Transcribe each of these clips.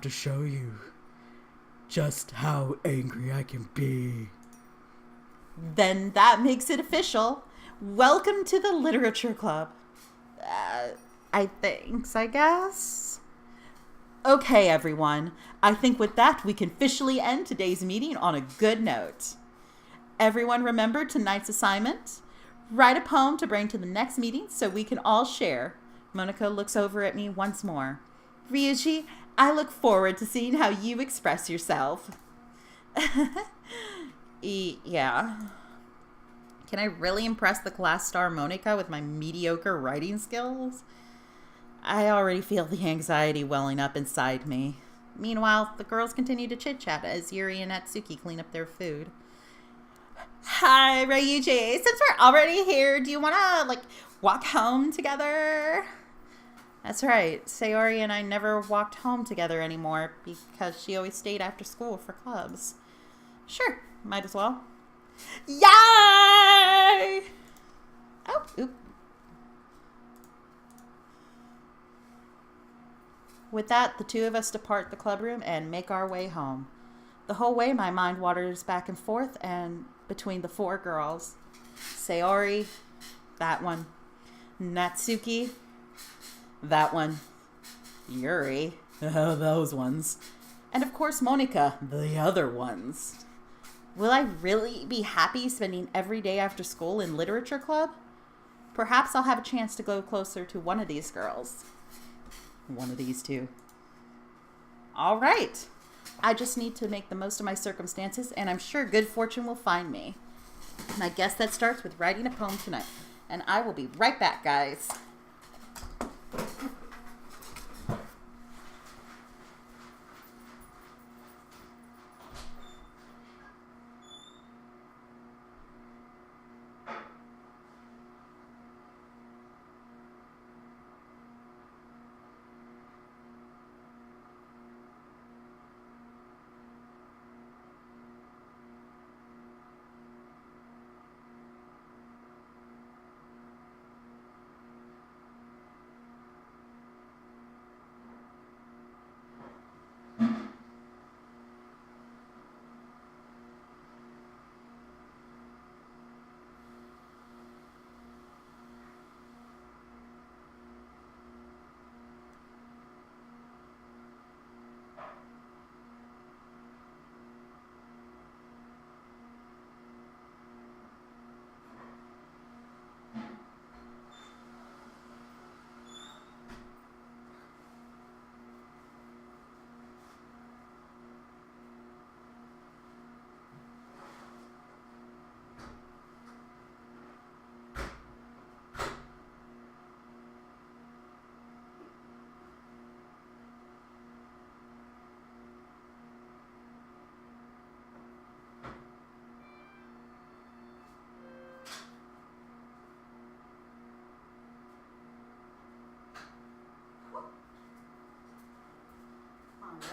have to show you just how angry I can be. Then that makes it official. Welcome to the Literature Club. I guess. Okay, everyone. I think with that, we can officially end today's meeting on a good note. Everyone remember tonight's assignment? Write a poem to bring to the next meeting so we can all share. Monica looks over at me once more. Ryuji, I look forward to seeing how you express yourself. Yeah. Can I really impress the class star Monica with my mediocre writing skills? I already feel the anxiety welling up inside me. Meanwhile, the girls continue to chit-chat as Yuri and Natsuki clean up their food. Hi, Ryuji. Since we're already here, do you want to, walk home together? That's right. Sayori and I never walked home together anymore because she always stayed after school for clubs. Sure, might as well. Yay! Oh, oop. With that, the two of us depart the clubroom and make our way home. The whole way, my mind wanders back and forth and between the four girls. Sayori, that one. Natsuki, that one. Yuri, those ones. And of course, Monica, the other ones. Will I really be happy spending every day after school in literature club? Perhaps I'll have a chance to go closer to one of these girls. One of these two. All right. I just need to make the most of my circumstances, and I'm sure good fortune will find me. And I guess that starts with writing a poem tonight. And I will be right back, guys.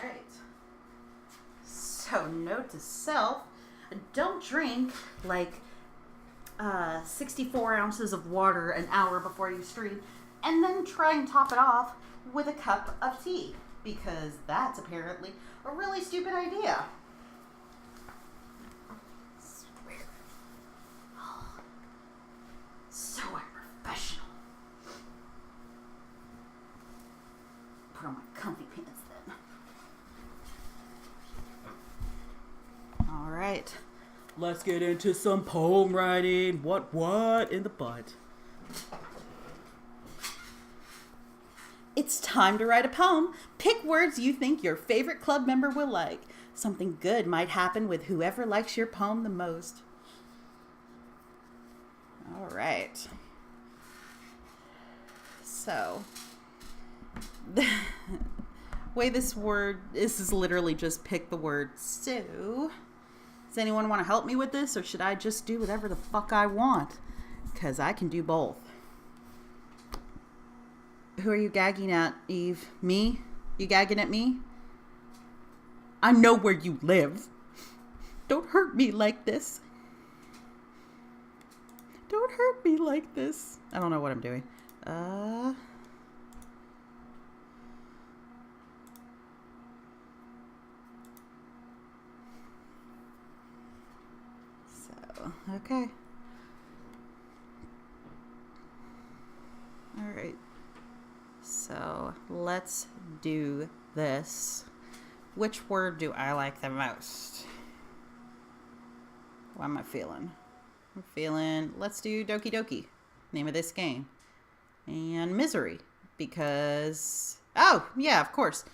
Right. So, note to self, don't drink 64 ounces of water an hour before you stream, and then try and top it off with a cup of tea, because that's apparently a really stupid idea. Swear. Oh, so unprofessional. Put on my comfy pants then. All right. Let's get into some poem writing. What in the butt? It's time to write a poem. Pick words you think your favorite club member will like. Something good might happen with whoever likes your poem the most. All right. So, the way this is literally just pick the word. So, does anyone want to help me with this, or should I just do whatever the fuck I want? Because I can do both. Who are you gagging at, Eve? Me? You gagging at me? I know where you live. Don't hurt me like this. Don't hurt me like this. I don't know what I'm doing. Okay. All right. So let's do this. Which word do I like the most? What am I feeling? I'm feeling, let's do Doki Doki, name of this game. And misery, because, oh, yeah, of course.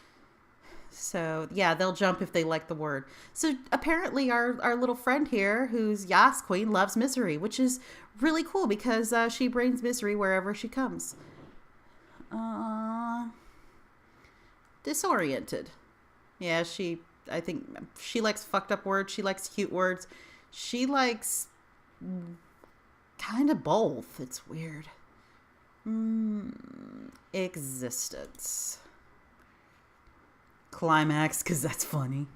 So, yeah, they'll jump if they like the word. So, apparently, our little friend here, who's Yas Queen, loves misery, which is really cool because she brings misery wherever she comes. Disoriented. Yeah, I think she likes fucked up words. She likes cute words. She likes kind of both. It's weird. Existence. Climax, because that's funny.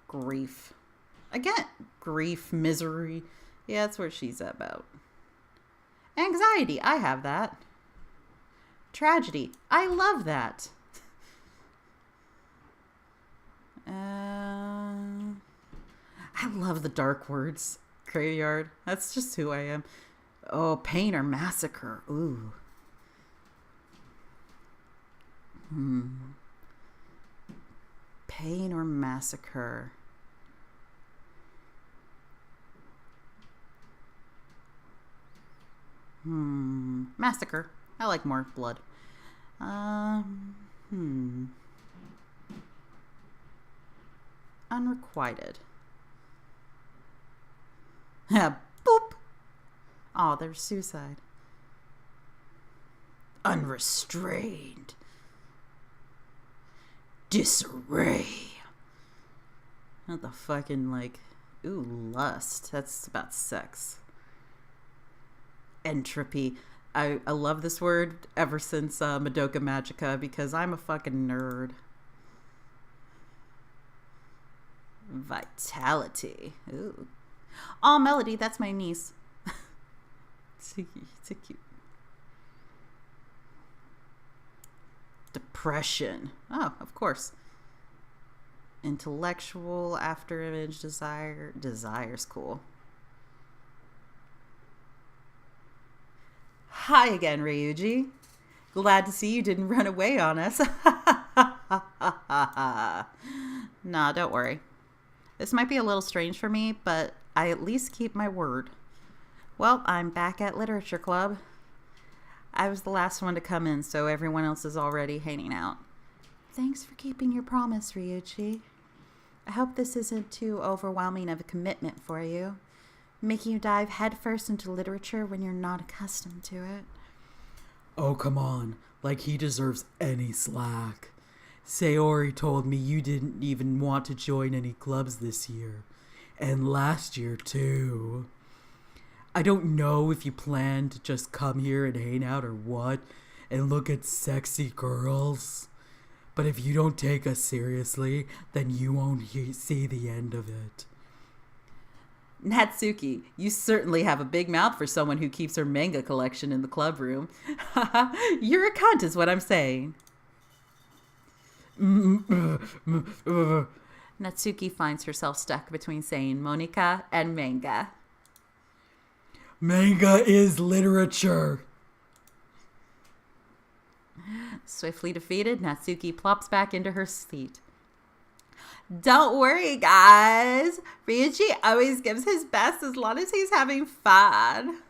Grief. Again, grief, misery. Yeah, that's where she's about. Anxiety. I have that. Tragedy. I love that. I love the dark words. Graveyard. That's just who I am. Oh, pain or massacre. Ooh. Pain or massacre. Massacre. I like more blood. Unrequited. Boop. Oh, there's suicide. Unrestrained. Disarray. Not the fucking, like, ooh, lust. That's about sex. Entropy. I love this word ever since Madoka Magica because I'm a fucking nerd. Vitality. Ooh. Oh, Melody, that's my niece. It's a cute. Depression. Oh, of course. Intellectual, after image, desire. Desire's cool. Hi again, Ryuji. Glad to see you didn't run away on us. Nah, don't worry. This might be a little strange for me, but I at least keep my word. Well, I'm back at Literature Club. I was the last one to come in, so everyone else is already hanging out. Thanks for keeping your promise, Ryuji. I hope this isn't too overwhelming of a commitment for you, making you dive headfirst into literature when you're not accustomed to it. Oh, come on. Like he deserves any slack. Sayori told me you didn't even want to join any clubs this year. And last year, too. I don't know if you plan to just come here and hang out or what, and look at sexy girls. But if you don't take us seriously, then you won't see the end of it. Natsuki, you certainly have a big mouth for someone who keeps her manga collection in the club room. You're a cunt is what I'm saying. Natsuki finds herself stuck between saying Monika and manga. Manga is literature. Swiftly defeated, Natsuki plops back into her seat. Don't worry, guys. Ryuji always gives his best as long as he's having fun.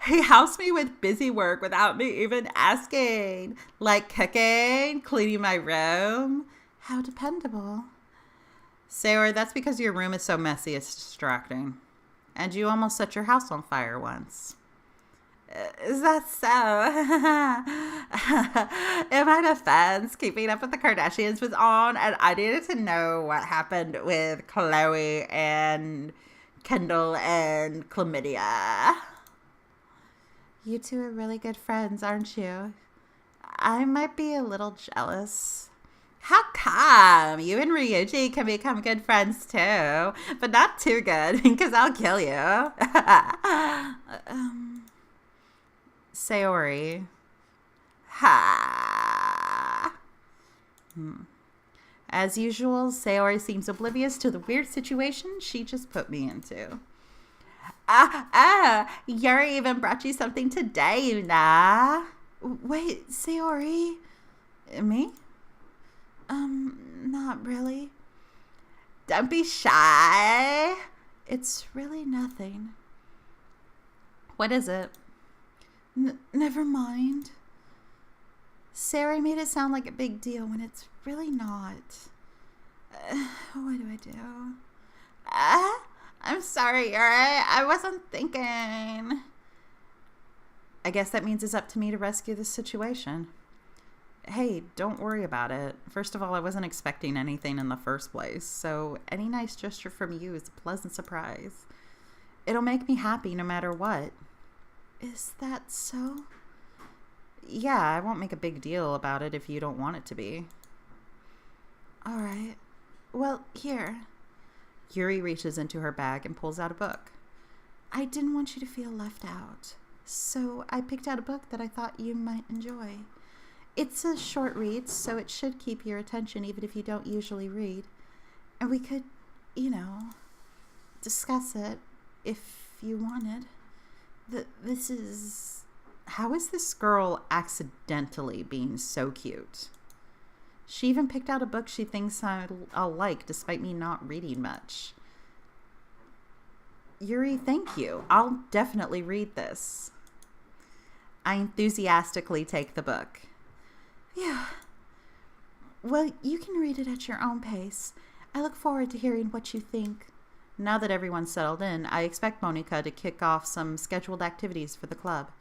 He helps me with busy work without me even asking. Like cooking, cleaning my room. How dependable. Sayori, that's because your room is so messy it's distracting. And you almost set your house on fire once. Is that so? In my defense, Keeping Up with the Kardashians was on, and I needed to know what happened with Chloe and Kendall and Chlamydia. You two are really good friends, aren't you? I might be a little jealous. How come? You and Ryuji can become good friends too, but not too good, because I'll kill you. Sayori. Ha. As usual, Sayori seems oblivious to the weird situation she just put me into. Yuri even brought you something today, Una. Wait, Sayori? Me? Not really. Don't be shy. It's really nothing. What is it? Never mind. Sayori made it sound like a big deal when it's really not. What do I do? I'm sorry, Yuri. I wasn't thinking. I guess that means it's up to me to rescue this situation. Hey, don't worry about it. First of all, I wasn't expecting anything in the first place, so any nice gesture from you is a pleasant surprise. It'll make me happy no matter what. Is that so? Yeah, I won't make a big deal about it if you don't want it to be. All right. Well, here. Yuri reaches into her bag and pulls out a book. I didn't want you to feel left out, so I picked out a book that I thought you might enjoy. It's a short read, so it should keep your attention even if you don't usually read. And we could, discuss it if you wanted. How is this girl accidentally being so cute? She even picked out a book she thinks I'll like, despite me not reading much. Yuri, thank you. I'll definitely read this. I enthusiastically take the book. Yeah. Well, you can read it at your own pace. I look forward to hearing what you think. Now that everyone's settled in, I expect Monica to kick off some scheduled activities for the club.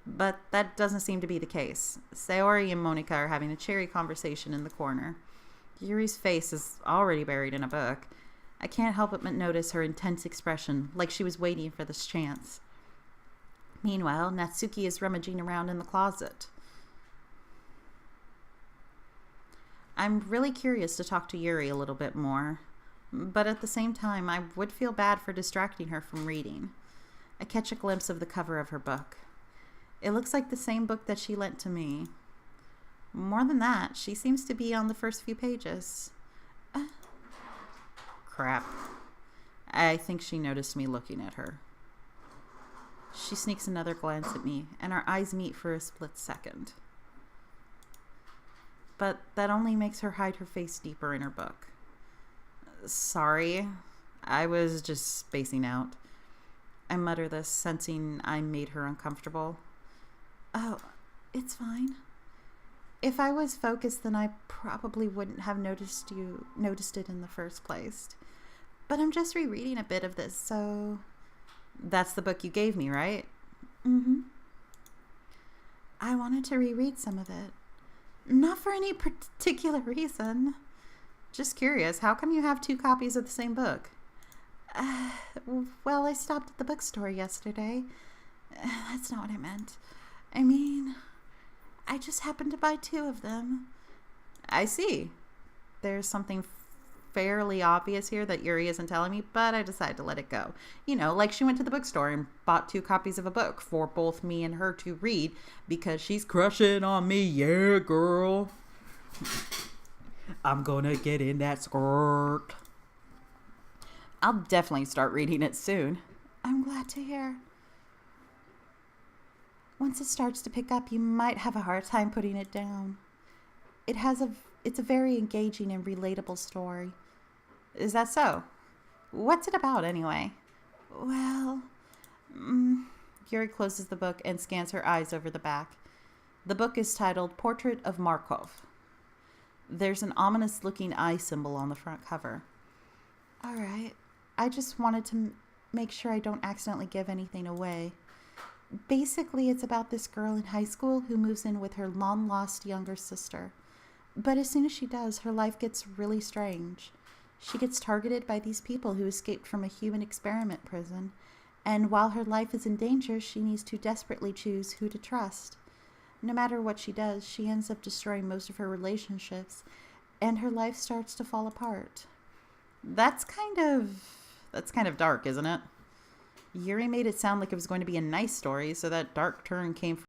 But that doesn't seem to be the case. Sayori and Monica are having a cheery conversation in the corner. Yuri's face is already buried in a book. I can't help but notice her intense expression, like she was waiting for this chance. Meanwhile, Natsuki is rummaging around in the closet. I'm really curious to talk to Yuri a little bit more, but at the same time, I would feel bad for distracting her from reading. I catch a glimpse of the cover of her book. It looks like the same book that she lent to me. More than that, she seems to be on the first few pages. Crap. I think she noticed me looking at her. She sneaks another glance at me, and our eyes meet for a split second. But that only makes her hide her face deeper in her book. Sorry, I was just spacing out. I mutter this, sensing I made her uncomfortable. Oh, it's fine. If I was focused, then I probably wouldn't have noticed it in the first place. But I'm just rereading a bit of this, so... That's the book you gave me, right? Mm-hmm. I wanted to reread some of it. Not for any particular reason. Just curious, how come you have 2 copies of the same book? Well, I stopped at the bookstore yesterday. That's not what I meant. I mean, I just happened to buy 2 of them. I see. There's something fairly obvious here that Yuri isn't telling me, but I decided to let it go. Like she went to the bookstore and bought 2 copies of a book for both me and her to read because she's crushing on me. Yeah, girl. I'm gonna get in that skirt. I'll definitely start reading it soon. I'm glad to hear. Once it starts to pick up, you might have a hard time putting it down. It's a very engaging and relatable story. Is that so? What's it about, anyway? Well, Yuri closes the book and scans her eyes over the back. The book is titled Portrait of Markov. There's an ominous-looking eye symbol on the front cover. All right. I just wanted to make sure I don't accidentally give anything away. Basically, it's about this girl in high school who moves in with her long-lost younger sister. But as soon as she does, her life gets really strange. She gets targeted by these people who escaped from a human experiment prison. And while her life is in danger, she needs to desperately choose who to trust. No matter what she does, she ends up destroying most of her relationships, and her life starts to fall apart. That's kind of dark, isn't it? Yuri made it sound like it was going to be a nice story, so that dark turn came